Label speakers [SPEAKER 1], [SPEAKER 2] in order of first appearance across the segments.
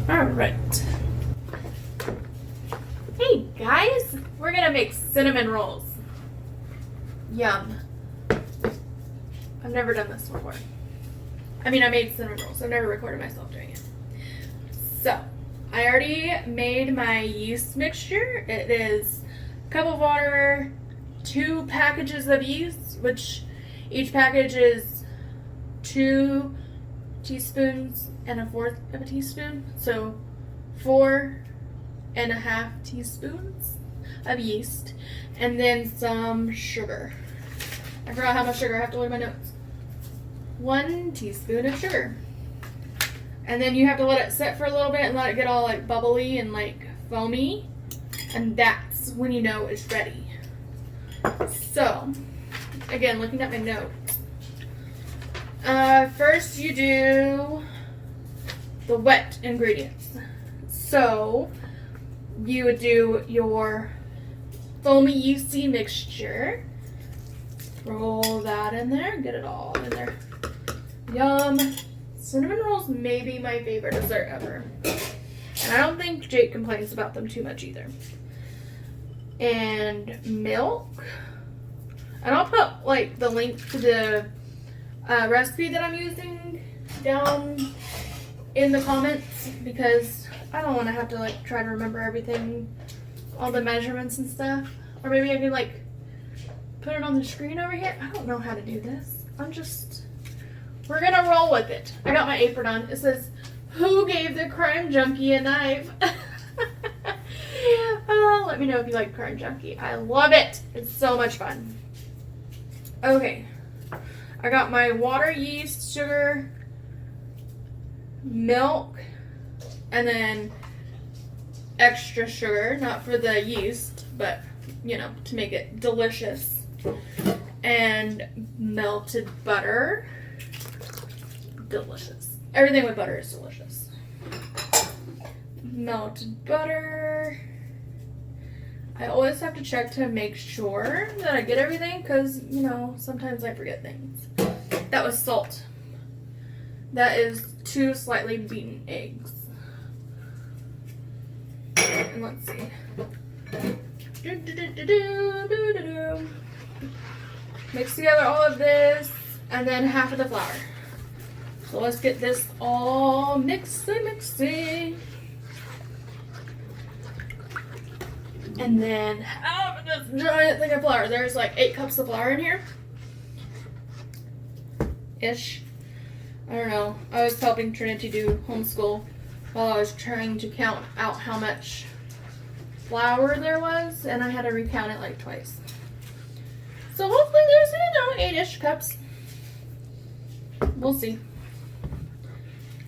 [SPEAKER 1] All right. Hey guys, we're gonna make cinnamon rolls. Yum. I've never done this before. I mean, I made cinnamon rolls. I've never recorded myself doing it. So, I already made my yeast mixture. It is a cup of water, 2 packages of yeast, which each package is 2 teaspoons and 1/4 of a teaspoon. So 4.5 teaspoons of yeast, and then some sugar. I forgot how much sugar. I have to look at my notes. 1 teaspoon of sugar. And then you have to let it sit for a little bit and let it get all like bubbly and like foamy. And that's when you know it's ready. So, again, looking at my notes. First you do the wet ingredients. So, you would do your foamy yeasty mixture. Roll that in there, get it all in there. Yum. Cinnamon rolls may be my favorite dessert ever. And I don't think Jake complains about them too much either. And milk. And I'll put like the link to the recipe that I'm using down in the comments, because I don't want to have to like try to remember everything, all the measurements and stuff. Or maybe I can like put it on the screen over here. I don't know how to do this. We're gonna roll with it. I got my apron on. It says, "Who gave the crime junkie a knife?" Let me know if you like Crime Junkie. I love it. It's so much fun. Okay. I got my water, yeast, sugar, milk, and then extra sugar. Not for the yeast, but, you know, to make it delicious. And melted butter. Delicious. Everything with butter is delicious. Melted butter. I always have to check to make sure that I get everything, because, you know, sometimes I forget things. That was salt. That is 2 slightly beaten eggs. And let's see. Mix together all of this, and then half of the flour. So let's get this all mixy. And then half of this giant thing of flour. There's like 8 cups of flour in here. Ish. I don't know. I was helping Trinity do homeschool while I was trying to count out how much flour there was, and I had to recount it like twice. So hopefully there's, 8-ish cups. We'll see.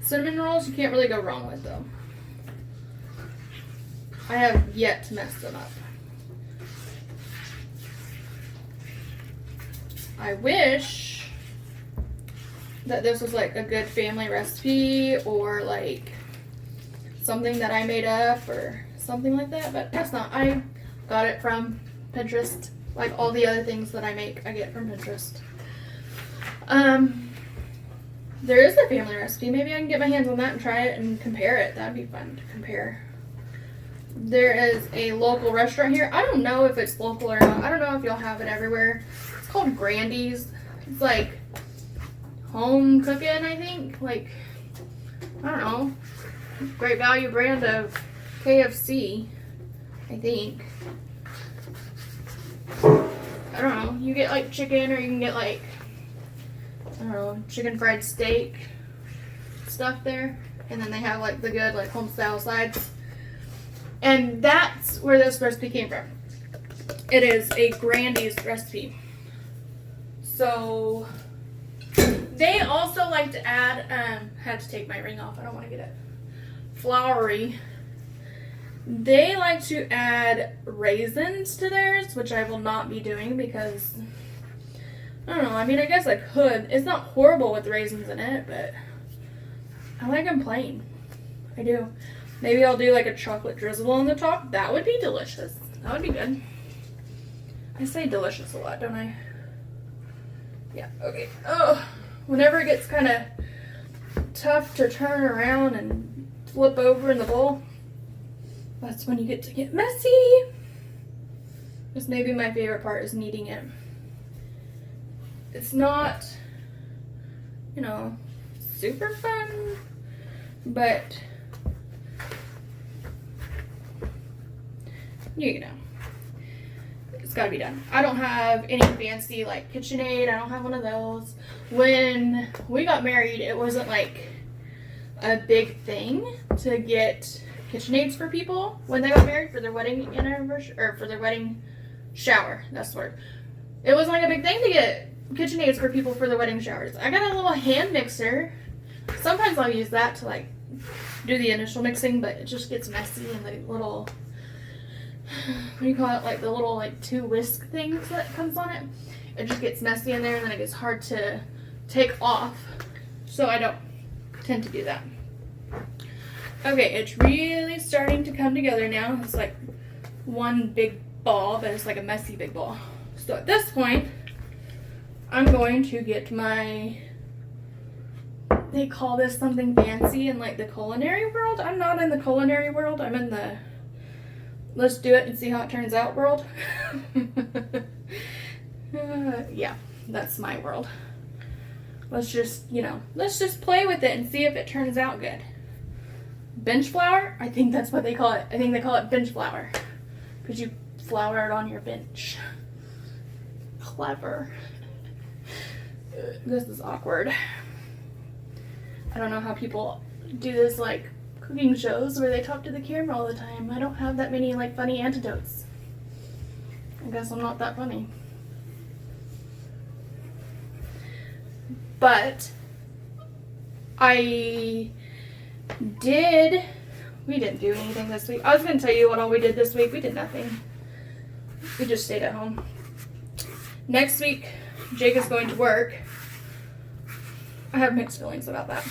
[SPEAKER 1] Cinnamon rolls you can't really go wrong with, though. I have yet to mess them up. I wish that this was like a good family recipe, or like something that I made up or something like that, but that's not. I got it from Pinterest. Like all the other things that I make, I get from Pinterest. There is a family recipe. Maybe I can get my hands on that and try it and compare it. That'd be fun to compare. There is a local restaurant here. I don't know if it's local or not. I don't know if y'all have it everywhere. It's called Grandy's. It's like home cooking, I think. Like, I don't know. Great value brand of KFC, I think. I don't know. You get like chicken, or you can get like, I don't know, chicken fried steak stuff there. And then they have like the good like home style sides. And that's where this recipe came from. It is a Grandy's recipe. So they also like to add, had to take my ring off, I don't want to get it floury. They like to add raisins to theirs, which I will not be doing because, I don't know, I mean, I guess I could. It's not horrible with raisins in it, but I like them plain. I do. Maybe I'll do like a chocolate drizzle on the top. That would be delicious. That would be good. I say delicious a lot, don't I? Yeah, okay. Oh, whenever it gets kind of tough to turn around and flip over in the bowl, that's when you get to get messy. This may be my favorite part, is kneading it. It's not, you know, super fun, but you know, it's gotta be done. I don't have any fancy like KitchenAid. I don't have one of those. When we got married, it wasn't like a big thing to get KitchenAids for people when they got married for their wedding anniversary, or for their wedding shower. That's the word. It wasn't like a big thing to get KitchenAids for people for their wedding showers. I got a little hand mixer. Sometimes I'll use that to like do the initial mixing, but it just gets messy, and the little, what do you call it, like the little like 2 whisk things that comes on it, it just gets messy in there, and then it gets hard to take off, so I don't tend to do that. Okay, it's really starting to come together now. It's like one big ball, but it's like a messy big ball. So at this point, I'm going to get my, they call this something fancy in like the culinary world. I'm not in the culinary world. I'm in the let's do it and see how it turns out world. Yeah, that's my world. Let's just, you know, let's just play with it and see if it turns out good. Bench flour? I think that's what they call it. I think they call it bench flour, because you flour it on your bench. Clever. This is awkward. I don't know how people do this like cooking shows where they talk to the camera all the time. I don't have that many like funny anecdotes. I guess I'm not that funny. But we didn't do anything this week. I was gonna tell you what all we did this week. We did nothing. We just stayed at home. Next week, Jake is going to work. I have mixed feelings about that.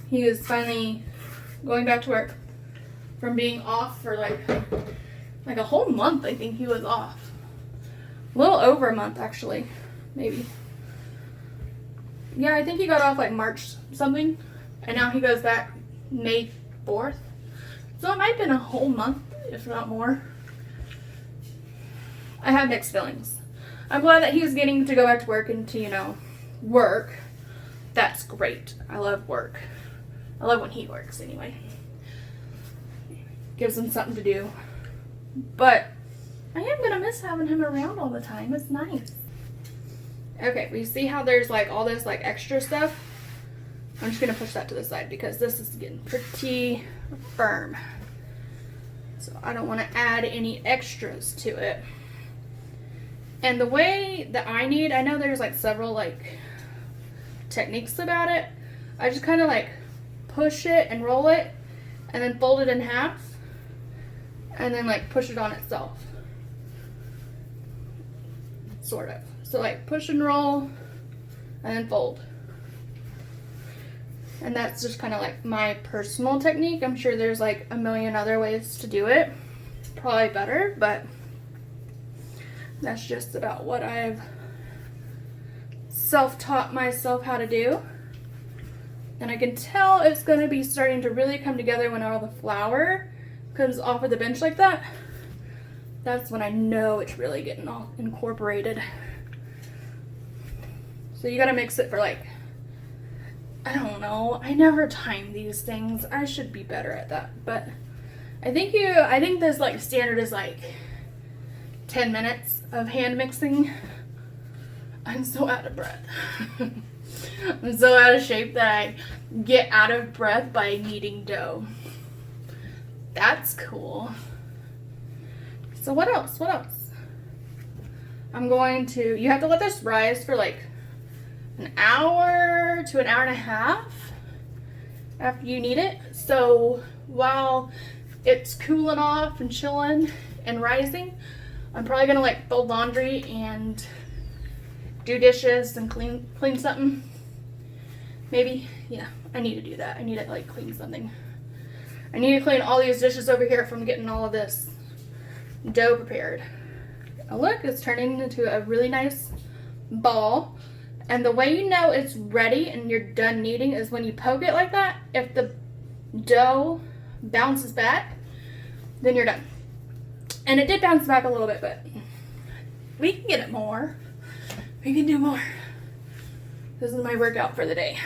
[SPEAKER 1] He is finally going back to work from being off for like a whole month. I think he was off. A little over a month, actually. Maybe. Yeah, I think he got off like March something. And now he goes back May 4th. So it might have been a whole month, if not more. I have mixed feelings. I'm glad that he was getting to go back to work and to, you know, work. That's great. I love work. I love when he works anyway. Gives him something to do. But I am going to miss having him around all the time. It's nice. Okay, we see how there's like all this like extra stuff? I'm just going to push that to the side because this is getting pretty firm. So I don't want to add any extras to it. And the way that I knead, I know there's like several like techniques about it. I just kind of like push it and roll it and then fold it in half and then like push it on itself. Sort of. So like push and roll and then fold. And that's just kind of like my personal technique. I'm sure there's like a million other ways to do it. Probably better, but that's just about what I've self-taught myself how to do. And I can tell it's going to be starting to really come together when all the flour comes off of the bench like that. That's when I know it's really getting all incorporated. So you got to mix it for like, I don't know. I never time these things. I should be better at that. But I think this like standard is like 10 minutes of hand mixing. I'm so out of breath. I'm so out of shape that I get out of breath by kneading dough. That's cool. So what else? What else? I'm going to, you have to let this rise for like an hour to an hour and a half after you knead it. So while it's cooling off and chilling and rising, I'm probably gonna like fold laundry and do dishes and clean something. Maybe, yeah, I need to do that. I need to like clean something. I need to clean all these dishes over here from getting all of this dough prepared. Oh look, it's turning into a really nice ball. And the way you know it's ready and you're done kneading is when you poke it like that. If the dough bounces back, then you're done. And it did bounce back a little bit, but we can get it more. We can do more. This is my workout for the day.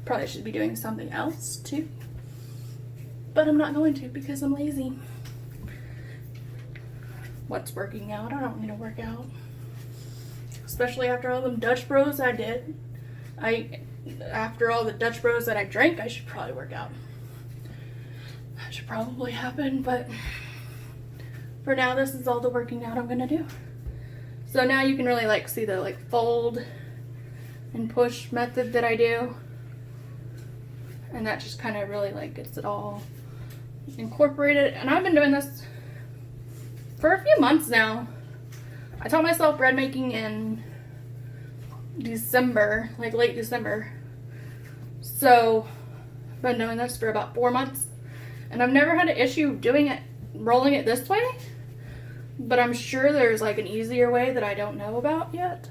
[SPEAKER 1] Probably should be doing something else too, but I'm not going to because I'm lazy. What's working out? I don't need to work out. Especially after all them Dutch Bros I did. After all the Dutch Bros that I drank, I should probably work out. That should probably happen, but for now, this is all the working out I'm gonna do. So now you can really like see the like fold and push method that I do. And that just kind of really like gets it all incorporated. And I've been doing this for a few months now. I taught myself bread making in December, like late December. So I've been doing this for about 4 months. And I've never had an issue doing it, rolling it this way. But I'm sure there's like an easier way that I don't know about yet.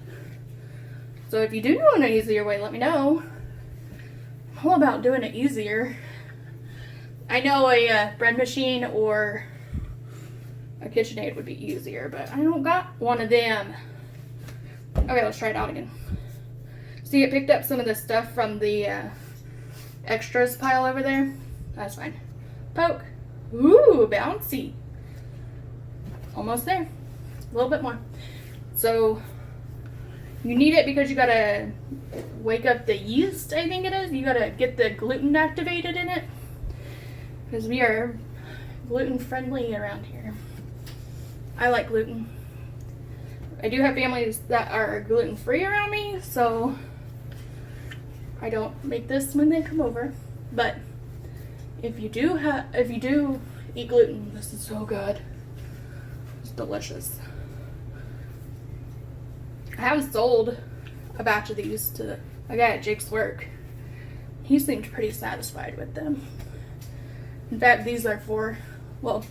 [SPEAKER 1] So if you do know an easier way, let me know. I'm all about doing it easier. I know a bread machine or a KitchenAid would be easier, but I don't got one of them. Okay, let's try it out again. See, it picked up some of the stuff from the extras pile over there. That's fine. Poke. Ooh, bouncy. Almost there. A little bit more. So you need it because you gotta wake up the yeast, I think it is. You gotta get the gluten activated in it. Because we are gluten friendly around here. I like gluten. I do have families that are gluten free around me, so I don't make this when they come over. But if you do eat gluten, this is so good. It's delicious. I have sold a batch of these to a guy at Jake's work. He seemed pretty satisfied with them. In fact, these are for, well,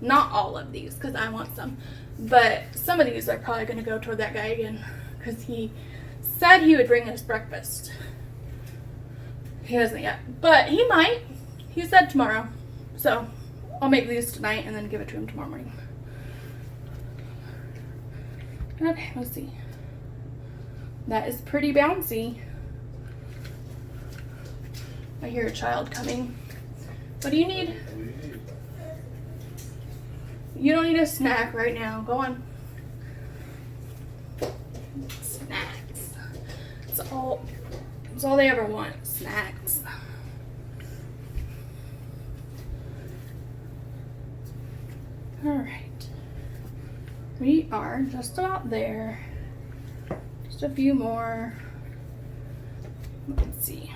[SPEAKER 1] not all of these because I want some, but some of these are probably going to go toward that guy again because he said he would bring us breakfast. He hasn't yet, but he might. He said tomorrow. So I'll make these tonight and then give it to him tomorrow morning. Okay, let's see. That is pretty bouncy. I hear a child coming. What do you need? You don't need a snack right now. Go on. Snacks. It's all they ever want. Snacks. Alright. We are just about there. Just a few more. Let's see.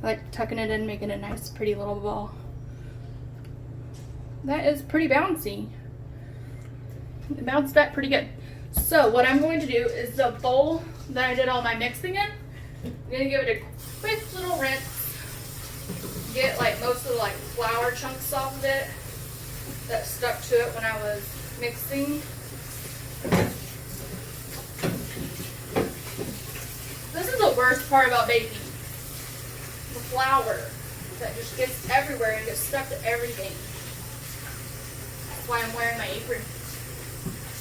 [SPEAKER 1] I like tucking it in, making a nice pretty little ball. That is pretty bouncy. It bounced back pretty good. So what I'm going to do is the bowl that I did all my mixing in, I'm going to give it a quick little rinse. Get like most of the like flour chunks off of it that stuck to it when I was mixing. This is the worst part about baking. The flour that just gets everywhere and gets stuck to everything. That's why I'm wearing my apron.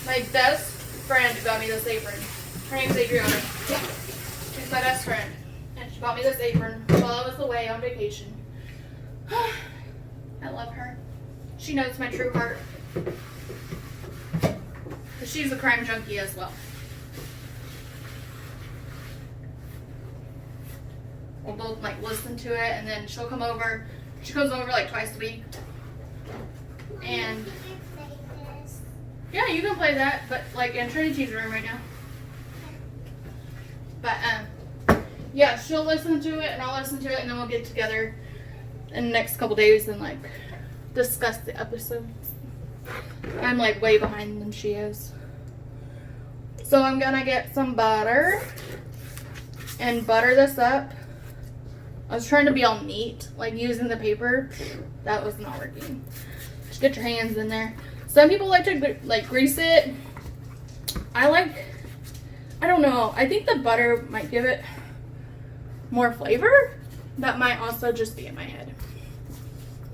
[SPEAKER 1] My best friend got me this apron. Her name's Adriana. She's my best friend. And she bought me this apron while I was away on vacation. I love her. She knows my true heart. But she's a crime junkie as well. We'll both like listen to it, and then she'll come over. She comes over like twice a week. And yeah, you can play that, but like in Trinity's room right now. But yeah, she'll listen to it and I'll listen to it, and then we'll get together in the next couple days and like discuss the episodes. I'm like way behind than she is. So I'm gonna get some butter and butter this up. I was trying to be all neat, like using the paper. That was not working. Just get your hands in there. Some people like to like grease it. I don't know. I think the butter might give it more flavor. That might also just be in my head.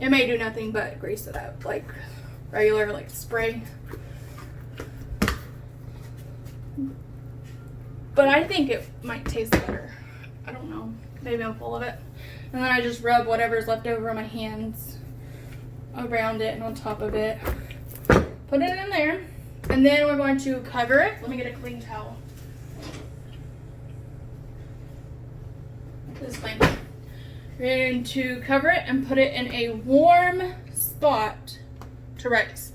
[SPEAKER 1] It may do nothing but grease it up, like regular like spray. But I think it might taste better. I don't know. Maybe I'm full of it. And then I just rub whatever's left over on my hands around it and on top of it. Put it in there. And then we're going to cover it. Let me get a clean towel. This thing. We're going to cover it and put it in a warm spot to rise.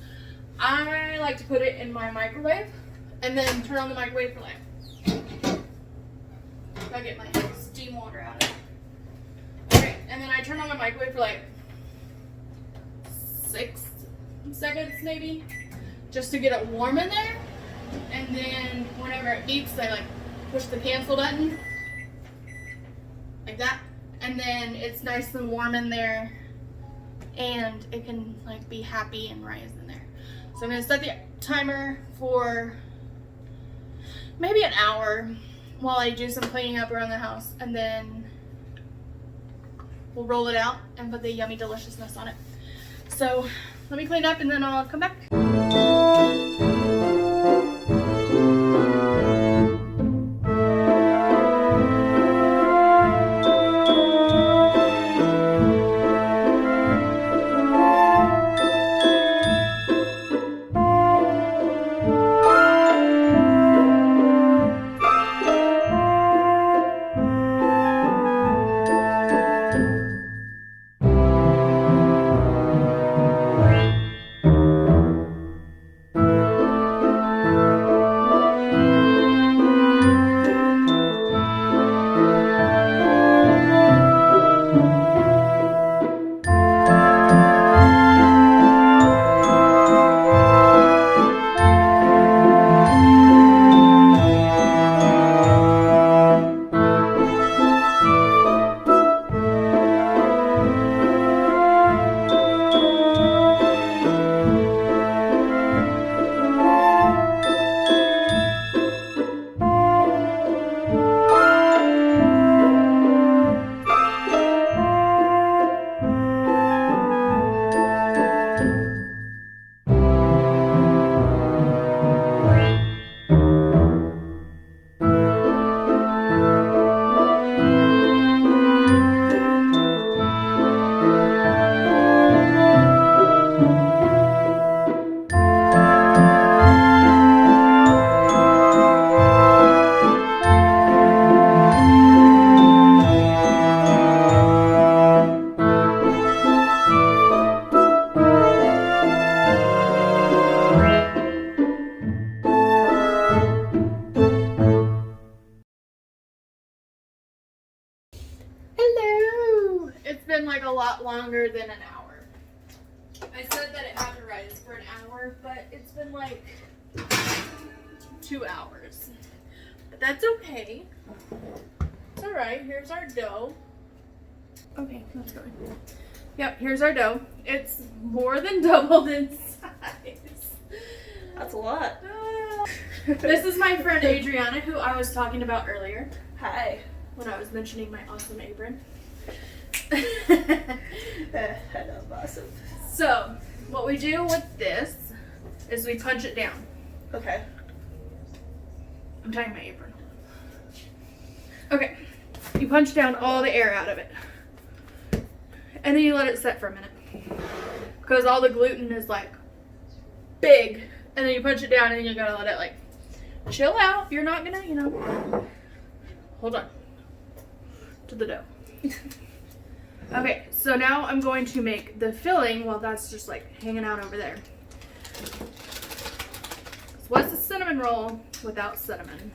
[SPEAKER 1] I like to put it in my microwave and then turn on the microwave for like, I'll get my steam water out of it. Okay, and then I turn on my microwave for like 6 seconds maybe, just to get it warm in there. And then whenever it beeps, I like push the cancel button, like that. And then it's nice and warm in there, and it can like be happy and rise in there. So I'm gonna set the timer for maybe an hour while I do some cleaning up around the house, and then we'll roll it out and put the yummy deliciousness on it. So let me clean up and then I'll come back. Hello! It's been like a lot longer than an hour. I said that it had to rise for an hour, but it's been like 2 hours. But that's okay. It's alright. Here's our dough. Okay, let's go. Yep, here's our dough. It's more than doubled in size.
[SPEAKER 2] That's a lot.
[SPEAKER 1] This is my friend Adriana, who I was talking about earlier.
[SPEAKER 2] Hi.
[SPEAKER 1] When I was mentioning my awesome apron.
[SPEAKER 2] Hello, awesome.
[SPEAKER 1] So, what we do with this is we punch it down.
[SPEAKER 2] Okay.
[SPEAKER 1] I'm tying my apron. Okay. You punch down all the air out of it. And then you let it set for a minute. Because all the gluten is like big. And then you punch it down and you gotta let it like chill out. You're not gonna, hold on. To the dough. Okay, so now I'm going to make the filling while that's just like hanging out over there. So what's a cinnamon roll without cinnamon?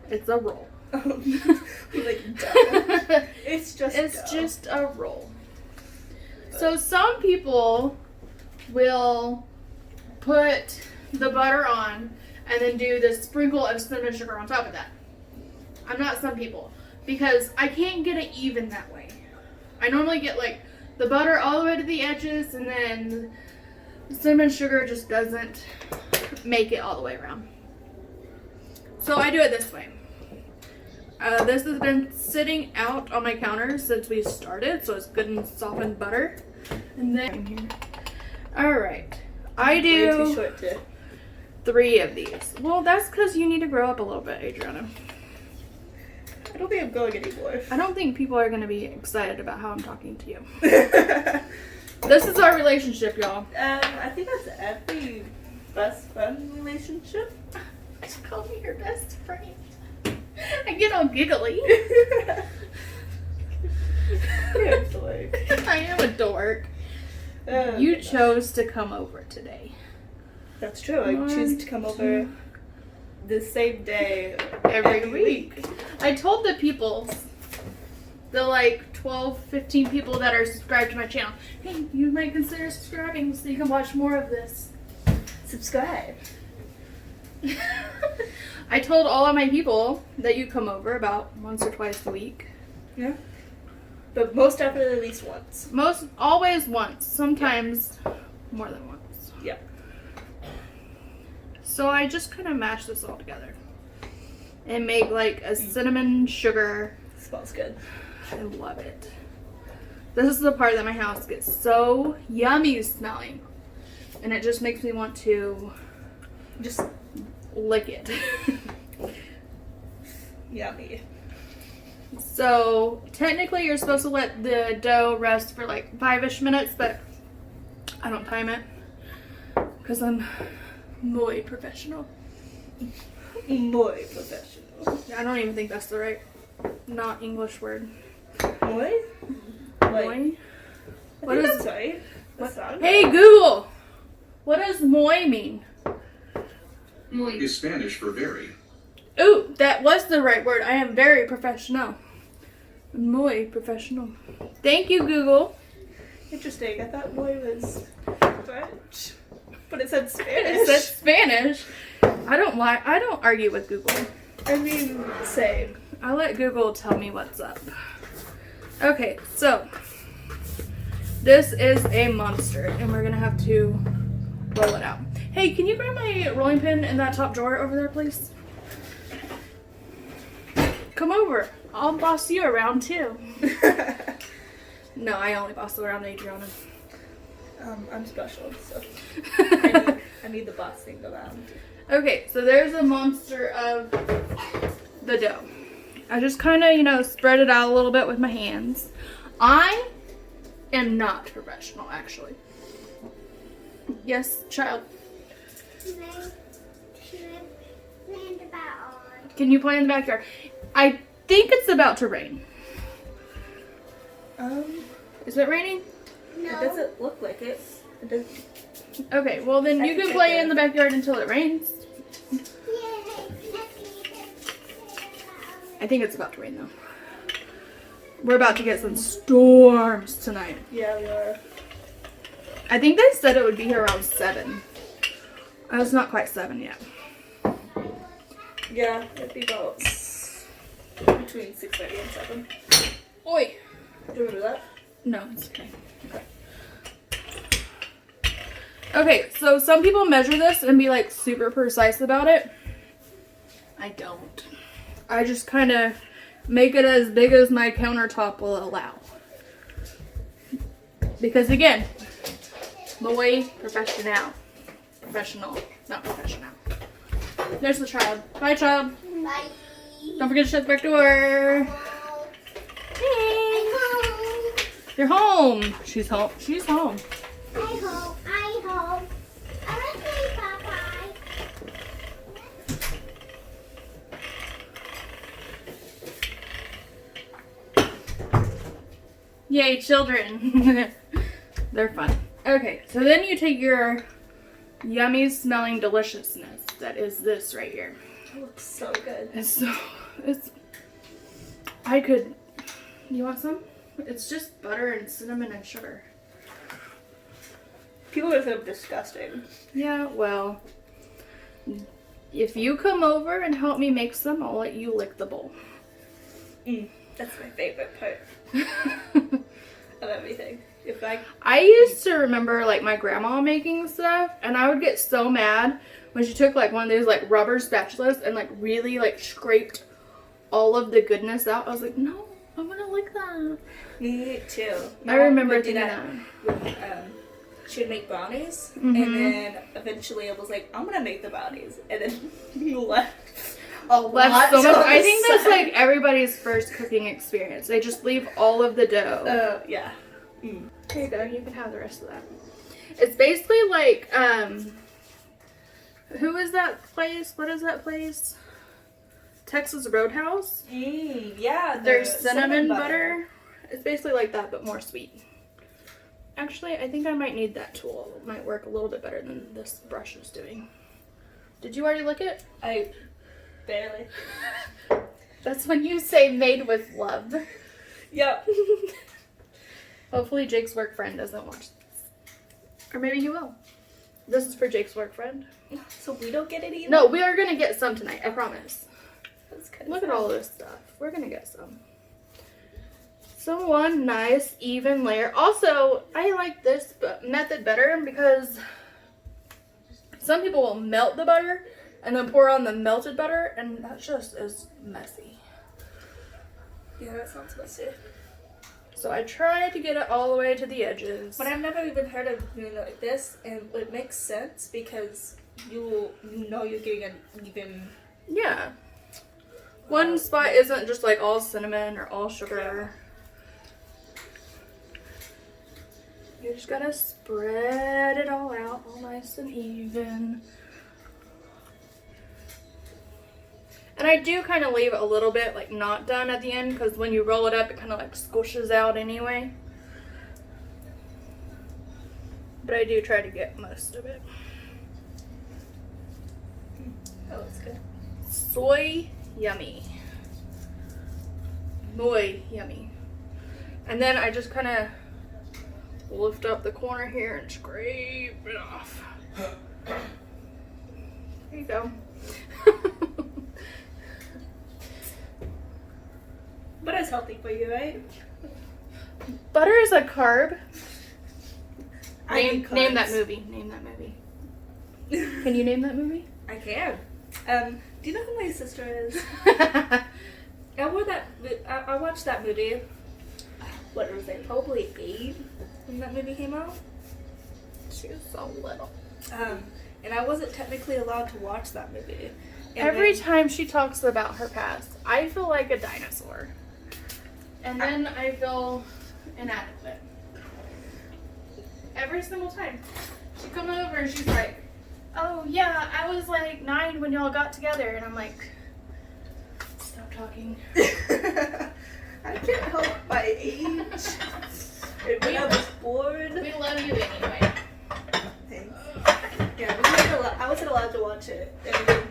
[SPEAKER 1] It's a roll.
[SPEAKER 2] Like dough. It's
[SPEAKER 1] just a roll. So some people will put the butter on and then do the sprinkle of cinnamon sugar on top of that. I'm not some people, because I can't get it even that way. I normally get like the butter all the way to the edges, and then the cinnamon sugar just doesn't make it all the way around. So I do it this way. This has been sitting out on my counter since we started, so it's good and softened butter. And then, all right, I
[SPEAKER 2] Way
[SPEAKER 1] do
[SPEAKER 2] too short to.
[SPEAKER 1] 3 of these. Well, that's because you need to grow up a little bit, Adriana.
[SPEAKER 2] I don't think I'm going anymore.
[SPEAKER 1] I don't think people are going to be excited about how I'm talking to you. This is our relationship, y'all.
[SPEAKER 2] I think that's every best friend relationship.
[SPEAKER 1] Just call me your best friend. I get all giggly.
[SPEAKER 2] You're a dork.
[SPEAKER 1] I am a dork. You chose to come over today.
[SPEAKER 2] That's true. I choose to come over the same day
[SPEAKER 1] Every week. I told the people, the like 12, 15 people that are subscribed to my channel, hey, you might consider subscribing so you can watch more of this.
[SPEAKER 2] Subscribe.
[SPEAKER 1] I told all of my people that you come over about once or twice a week.
[SPEAKER 2] Yeah. But most definitely at least once.
[SPEAKER 1] Always once. Sometimes more than once.
[SPEAKER 2] Yeah.
[SPEAKER 1] So I just kind of mash this all together and make like a cinnamon sugar.
[SPEAKER 2] Smells good.
[SPEAKER 1] I love it. This is the part that my house gets so yummy smelling. And it just makes me want to
[SPEAKER 2] Just
[SPEAKER 1] lick it.
[SPEAKER 2] yummy.
[SPEAKER 1] So technically you're supposed to let the dough rest for like 5-ish minutes, but I don't time it because I'm muy professional.
[SPEAKER 2] Muy professional.
[SPEAKER 1] I don't even think that's the right, not English word.
[SPEAKER 2] Muy?
[SPEAKER 1] Muy? What is?
[SPEAKER 2] That's right. That sounds
[SPEAKER 1] Hey
[SPEAKER 2] right.
[SPEAKER 1] Google, what does muy mean?
[SPEAKER 3] Muy is Spanish for very.
[SPEAKER 1] Ooh, that was the right word. I am very professional. Muy professional. Thank you, Google.
[SPEAKER 2] Interesting. I thought muy was French, but it said Spanish.
[SPEAKER 1] It said Spanish. I don't argue with Google.
[SPEAKER 2] I mean, same.
[SPEAKER 1] I let Google tell me what's up. Okay, so this is a monster, and we're gonna have to roll it out. Hey, can you grab my rolling pin in that top drawer over there, please? Come over. I'll boss you around too. No, I only boss around Adriana.
[SPEAKER 2] I'm special, so I need the bossing around.
[SPEAKER 1] Okay, so there's a monster of the dough. I just kind of, spread it out a little bit with my hands. I am not professional, actually. Yes, child. Can you play in the backyard? I think it's about to rain. Is it raining?
[SPEAKER 2] It doesn't look like it. It doesn't.
[SPEAKER 1] Okay, well then you can play in the backyard until it rains. I think it's about to rain though. We're about to get some storms tonight.
[SPEAKER 2] Yeah, we are.
[SPEAKER 1] I think they said it would be here around 7. It's not quite 7 yet.
[SPEAKER 2] Yeah, it'd be about between 6:30 and 7.
[SPEAKER 1] Oi.
[SPEAKER 2] Do you remember that?
[SPEAKER 1] No, it's okay. Okay, so some people measure this and be like super precise about it. I don't. I just kind of make it as big as my countertop will allow. Because again, muy professional. Professional, not professional. There's the child. Bye, child.
[SPEAKER 4] Bye.
[SPEAKER 1] Don't forget to shut the back door. Hey. You're home. She's home. She's home.
[SPEAKER 4] I hope. I want to say bye-bye.
[SPEAKER 1] Yay, children. They're fun. Okay, so then you take your yummy smelling deliciousness. That is this right here.
[SPEAKER 2] It looks so good.
[SPEAKER 1] You want some? It's just butter and cinnamon and sugar.
[SPEAKER 2] People are so disgusting.
[SPEAKER 1] Yeah, well, if you come over and help me make some, I'll let you lick the bowl.
[SPEAKER 2] That's my favorite part of everything.
[SPEAKER 1] I used to remember like my grandma making stuff, and I would get so mad when she took like one of those like rubber spatulas and like really like scraped all of the goodness out. I was like, no, I want to lick that.
[SPEAKER 2] Me too.
[SPEAKER 1] I remember
[SPEAKER 2] would do
[SPEAKER 1] thinking
[SPEAKER 2] that.
[SPEAKER 1] that.
[SPEAKER 2] She would make brownies,
[SPEAKER 1] Mhm.
[SPEAKER 2] and then eventually I was like, I'm gonna make the brownies, and then you left.
[SPEAKER 1] Left so much. I think that's like everybody's first cooking experience. They just leave all of the dough.
[SPEAKER 2] Yeah.
[SPEAKER 1] Here you go. You can have the rest of that. It's basically like, who is that place? What is that place? Texas Roadhouse.
[SPEAKER 2] Yeah.
[SPEAKER 1] Their cinnamon butter. It's basically like that, but more sweet. Actually, I think I might need that tool. It might work a little bit better than this brush is doing. Did you already lick it?
[SPEAKER 2] I barely.
[SPEAKER 1] That's when you say made with love.
[SPEAKER 2] Yep.
[SPEAKER 1] Hopefully Jake's work friend doesn't watch this. Or maybe he will. This is for Jake's work friend.
[SPEAKER 2] So we don't get it either?
[SPEAKER 1] No, we are going to get some tonight. I promise.
[SPEAKER 2] That's kind of
[SPEAKER 1] Look at all this stuff. We're going to get some. So one nice even layer. Also, I like this method better because some people will melt the butter and then pour on the melted butter, and that just is messy.
[SPEAKER 2] Yeah, that sounds messy.
[SPEAKER 1] So I try to get it all the way to the edges.
[SPEAKER 2] But I've never even heard of doing it like this, and it makes sense because you know you're getting an even.
[SPEAKER 1] Yeah. One spot isn't just like all cinnamon or all sugar. You just gotta spread it all out, all nice and even. And I do kind of leave it a little bit like not done at the end because when you roll it up, it kind of like squishes out anyway. But I do try to get most of it.
[SPEAKER 2] That looks good.
[SPEAKER 1] Soy yummy. Muy yummy. And then I just kind of lift up the corner here and scrape it off. There you go.
[SPEAKER 2] But it's healthy for you, right?
[SPEAKER 1] Butter is a carb.
[SPEAKER 2] Need
[SPEAKER 1] Name that
[SPEAKER 2] carbs.
[SPEAKER 1] movie. Name that movie. Can you name that movie?
[SPEAKER 2] I can. Do you know who my sister is? I watched that movie. What was it? Probably 8 when that movie came out.
[SPEAKER 1] She was so little.
[SPEAKER 2] And I wasn't technically allowed to watch that movie. And
[SPEAKER 1] Every
[SPEAKER 2] then-
[SPEAKER 1] time she talks about her past, I feel like a dinosaur. And then I feel inadequate. Every single time. She comes over and she's like, oh yeah, I was like 9 when y'all got together. And I'm like, stop talking.
[SPEAKER 2] I can't help my age. And when I was bored.
[SPEAKER 1] We love you anyway.
[SPEAKER 2] Thanks. Yeah, I wasn't allowed to watch it. And then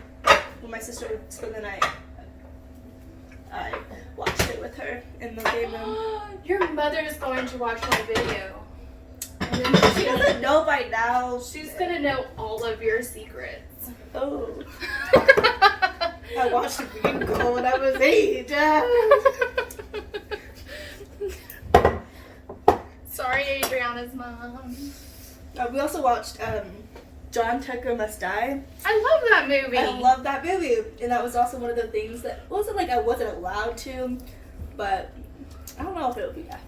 [SPEAKER 2] when my sister would spend the night, I watched it with her in the game room.
[SPEAKER 1] Your mother is going to watch my video. And then
[SPEAKER 2] She doesn't know by now.
[SPEAKER 1] she's gonna know all of your secrets.
[SPEAKER 2] Oh. I watched a Green Girl when I was 8.
[SPEAKER 1] Sorry, Adriana's mom.
[SPEAKER 2] We also watched John Tucker Must Die.
[SPEAKER 1] I love that movie.
[SPEAKER 2] I love that movie. And that was also one of the things that wasn't like I wasn't allowed to, but I don't know if it would be that.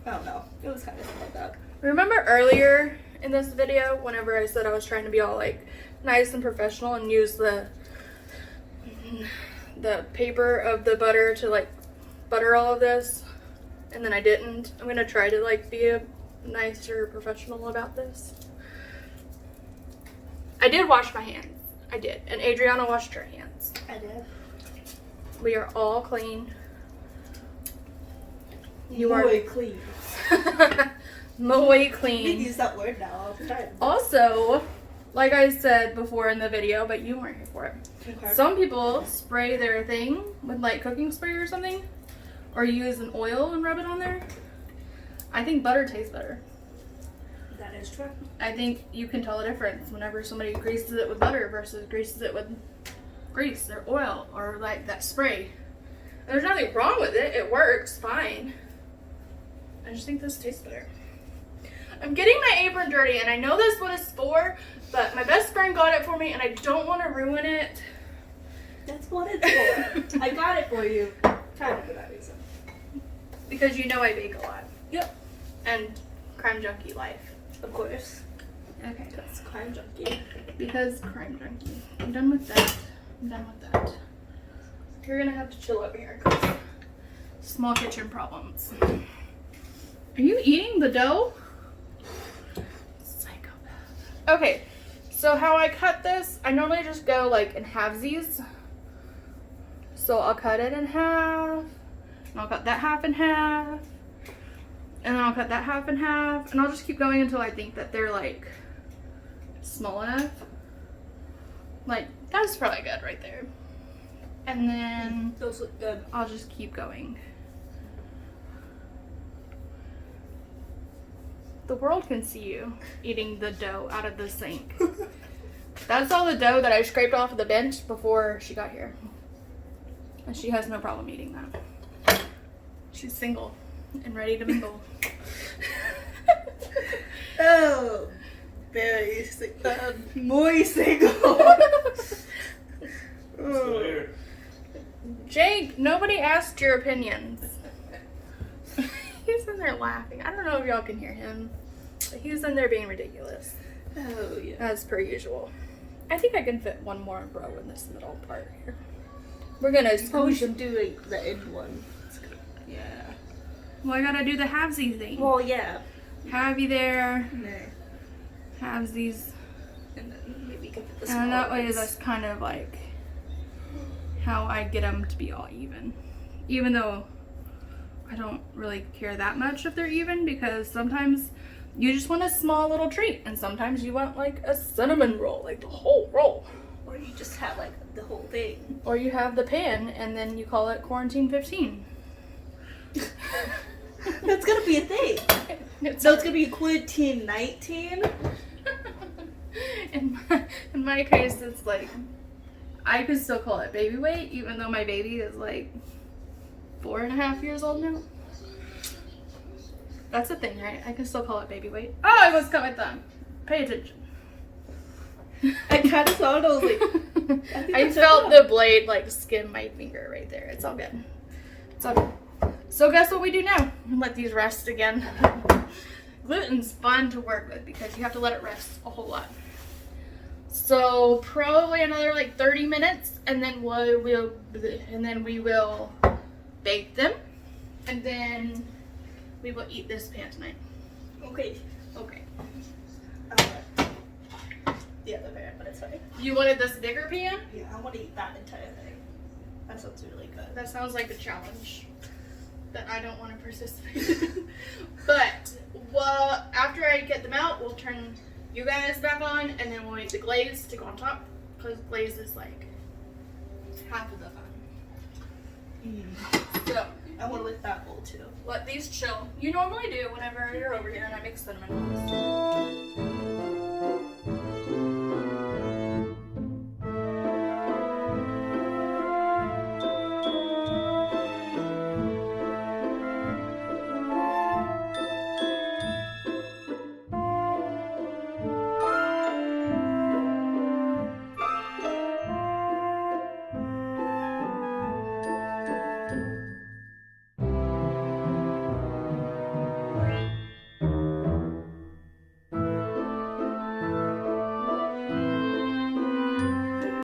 [SPEAKER 2] I don't know. It was kind of something like that.
[SPEAKER 1] Remember earlier in this video, whenever I said I was trying to be all like nice and professional and use the paper of the butter to like butter all of this, and then I didn't. I'm gonna try to like be a nicer professional about this. I did wash my hands. I did. And Adriana washed her hands.
[SPEAKER 2] I did.
[SPEAKER 1] We are all clean. You
[SPEAKER 2] Muy clean.
[SPEAKER 1] Muy
[SPEAKER 2] We
[SPEAKER 1] clean.
[SPEAKER 2] use that word now all the time.
[SPEAKER 1] Also, like I said before in the video, but you weren't here for it.
[SPEAKER 2] Okay.
[SPEAKER 1] Some people spray their thing with like cooking spray or something, or use an oil and rub it on there. I think butter tastes better.
[SPEAKER 2] That is true.
[SPEAKER 1] I think you can tell the difference whenever somebody greases it with butter versus greases it with grease or oil or like that spray. And there's nothing wrong with it. It works fine. I just think this tastes better. I'm getting my apron dirty, and I know that's what it's for, but my best friend got it for me, and I don't want to ruin it.
[SPEAKER 2] That's what it's for. I got it for you. Kind of for that reason.
[SPEAKER 1] Because you know I bake a lot.
[SPEAKER 2] Yep.
[SPEAKER 1] And crime junkie life.
[SPEAKER 2] Of course.
[SPEAKER 1] Okay.
[SPEAKER 2] That's crime junkie.
[SPEAKER 1] Because crime junkie. I'm done with that. I'm done with that. You're gonna have to chill over here, 'cause small kitchen problems. Are you eating the dough? Psychopath. Okay, so how I cut this, I normally just go like in halvesies. So I'll cut it in half, and I'll cut that half in half, and then I'll cut that half in half, and I'll just keep going until I think that they're like small enough. Like, that's probably good right there. And then
[SPEAKER 2] Those look good.
[SPEAKER 1] I'll just keep going. The world can see you eating the dough out of the sink. That's all the dough that I scraped off of the bench before she got here. And she has no problem eating that. She's single and ready to mingle.
[SPEAKER 2] Oh, very muy single.
[SPEAKER 3] Still here.
[SPEAKER 1] Jake, nobody asked your opinions. He's in there laughing. I don't know if y'all can hear him, but he's in there being ridiculous,
[SPEAKER 2] Oh yeah.
[SPEAKER 1] as per usual. I think I can fit one more row in this middle part here. We're gonna
[SPEAKER 2] Oh, we
[SPEAKER 1] squeeze
[SPEAKER 2] should do like the end one. It's good. Yeah.
[SPEAKER 1] Well, I gotta do the halvesies thing.
[SPEAKER 2] Well, yeah.
[SPEAKER 1] Halvey there,
[SPEAKER 2] No.
[SPEAKER 1] halvesies.
[SPEAKER 2] And then maybe you can put the
[SPEAKER 1] And that way,
[SPEAKER 2] ones.
[SPEAKER 1] that's kind of like how I get them to be all even. Even though I don't really care that much if they're even, because sometimes you just want a small little treat, and sometimes you want like a cinnamon roll, like the whole roll.
[SPEAKER 2] Or you just have like the whole thing.
[SPEAKER 1] Or you have the pan, and then you call it Quarantine 15.
[SPEAKER 2] That's gonna be a thing. So it's gonna be quarantine 19.
[SPEAKER 1] In my case, it's like, I could still call it baby weight, even though my baby is like 4.5 years old now. That's a thing, right? I can still call it baby weight. Oh, I almost cut my thumb. Pay attention.
[SPEAKER 2] I kind of saw it. I was like,
[SPEAKER 1] I felt the blade like skim my finger right there. It's all good. It's all good. So guess what we do now? Let these rest again. Gluten's fun to work with because you have to let it rest a whole lot. So probably another like 30 minutes, and then we will bake them, and then we will eat this pan tonight.
[SPEAKER 2] Okay.
[SPEAKER 1] Okay.
[SPEAKER 2] The other pan, but it's fine.
[SPEAKER 1] You wanted this bigger pan?
[SPEAKER 2] Yeah, I want to eat that entire thing. That sounds really good.
[SPEAKER 1] That sounds like a challenge that I don't want to participate in. But well, after I get them out, we'll turn you guys back on, and then we'll make the glaze to go on top, because glaze is like half of the fun. So
[SPEAKER 2] I want to lick that bowl too.
[SPEAKER 1] let these chill. You normally do whenever you're over here and I make cinnamon rolls.